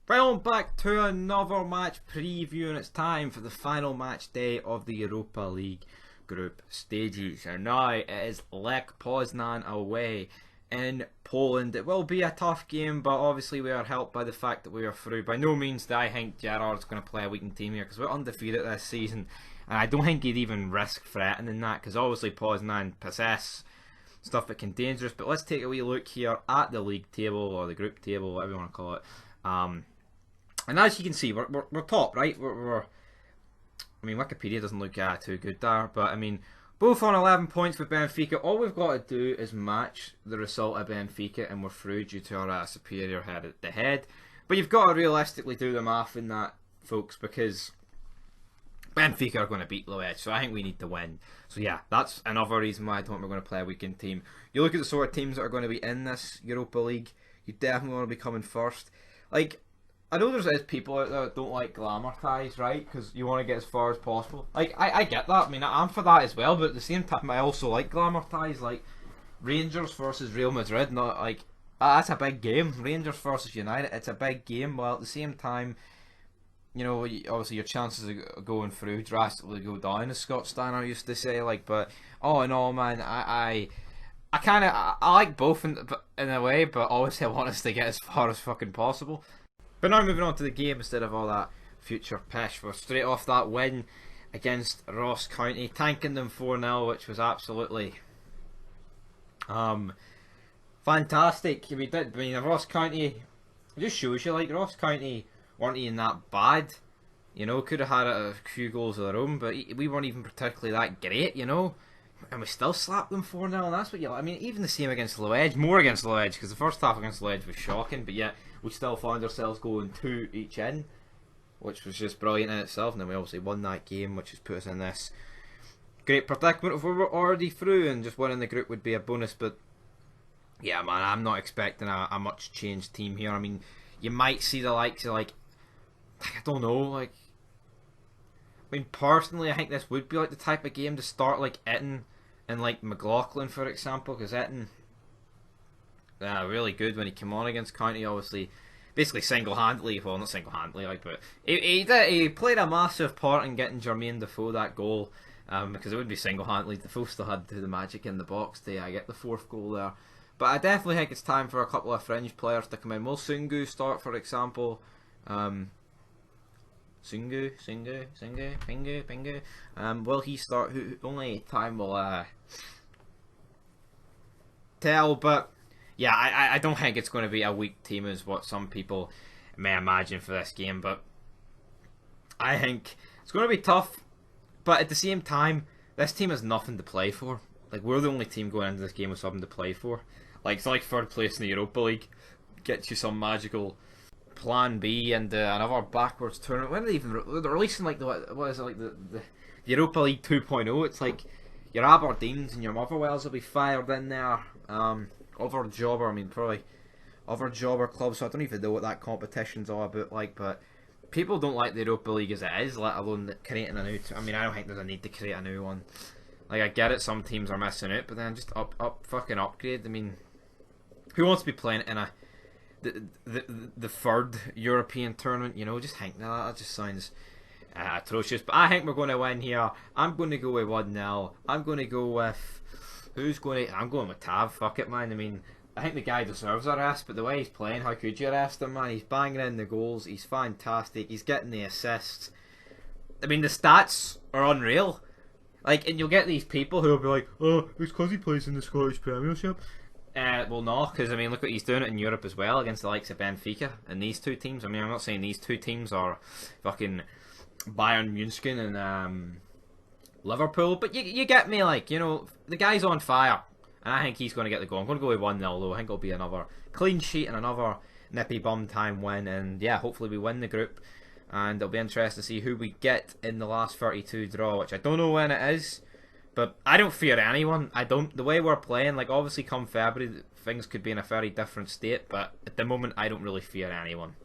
Welcome back to another match preview, and it's time for the final match day of the Europa League group stages. And now it is Lech Poznan away in Poland. It will be a tough game, but obviously we are helped by the fact that we are through. By no means do I think Gerard's going to play a weakened team here, because we're undefeated this season, and I don't think he'd even risk threatening that, because obviously Poznan possess stuff that can be dangerous. But let's take a wee look here at the league table, or the group table, whatever you want to call it. And as you can see, we're top, right? I mean, Wikipedia doesn't look too good there, but I mean, both on 11 points with Benfica. All we've got to do is match the result of Benfica, and we're through due to our superior head-to-head. But you've got to realistically do the math in that, folks, because Benfica are going to beat LECH, so I think we need to win. So yeah, that's another reason why I don't think we're going to play a weekend team. You look at the sort of teams that are going to be in this Europa League, you definitely want to be coming first. Like, I know there's people out there that don't like glamour ties, right? Because you want to get as far as possible. Like, I get that. I mean, I'm for that as well. But at the same time, I also like glamour ties. Like, Rangers versus Real Madrid. Not like, that's a big game. Rangers versus United. It's a big game. While at the same time, you know, obviously your chances of going through drastically go down, as Scott Steiner used to say. Like, but all in all, man, I like both in a way, but obviously I want us to get as far as fucking possible. But now moving on to the game instead of all that future pish, we're straight off that win against Ross County, tanking them 4-0, which was absolutely fantastic. We did. I mean, Ross County, it just shows you, like, Ross County weren't even that bad. You know, could have had a few goals of their own, but we weren't even particularly that great, you know. And we still slapped them 4-0, and that's what you like. I mean, even the same against LECH, more against LECH, because the first half against LECH was shocking, but yet we still found ourselves going 2 each in, which was just brilliant in itself. And then we obviously won that game, which has put us in this great predicament if we were already through, and just winning the group would be a bonus. But yeah, man, I'm not expecting a much changed team here. I mean, you might see the likes of, like, I don't know, like, I mean, personally, I think this would be like the type of game to start, like Eton and like McLaughlin, for example, because Eton, really good when he came on against County. Obviously, basically single-handedly, well, not single-handedly, like, but he played a massive part in getting Jermaine Defoe that goal, because it wouldn't be single-handedly. Defoe still had to do the magic in the box to get the 4th goal there. But I definitely think it's time for a couple of fringe players to come in. Will Sungu start, for example? Pingu. Will he start? Only time will tell. But yeah, I don't think it's going to be a weak team as what some people may imagine for this game. But I think it's going to be tough. But at the same time, this team has nothing to play for. Like, we're the only team going into this game with something to play for. Like, it's like 3rd place in the Europa League gets you some magical Plan B and another backwards tournament. When are they releasing, like, what is it, like the Europa League 2.0? It's like your Aberdeens and your Motherwells will be fired in there. Other jobber, I mean, probably other jobber clubs. So I don't even know what that competition's all about, like. But people don't like the Europa League as it is, let alone creating a new. I mean, I don't think there's a need to create a new one. Like, I get it, some teams are missing out, but then just fucking upgrade. I mean, who wants to be playing in the 3rd European tournament? You know, just think that just sounds atrocious. But I think we're going to win here. I'm going to go with 1-0. I'm going to go with I'm going with Tav. Fuck it, man. I mean, I think the guy deserves a rest, but the way he's playing, how could you rest him, man? He's banging in the goals. He's fantastic. He's getting the assists. I mean, the stats are unreal. Like, and you'll get these people who will be like, oh, it's because he plays in the Scottish Premiership. Well, no, because, I mean, look what he's doing it in Europe as well, against the likes of Benfica and these two teams. I mean, I'm not saying these two teams are fucking Bayern Munich and Liverpool, but you get me, like, you know, the guy's on fire, and I think he's going to get the goal. I'm going to go with 1-0, though. I think it'll be another clean sheet and another nippy bum time win, and yeah, hopefully we win the group, and it'll be interesting to see who we get in the last 32 draw, which I don't know when it is. But I don't fear anyone. The way we're playing, like, obviously come February, things could be in a very different state, but at the moment I don't really fear anyone.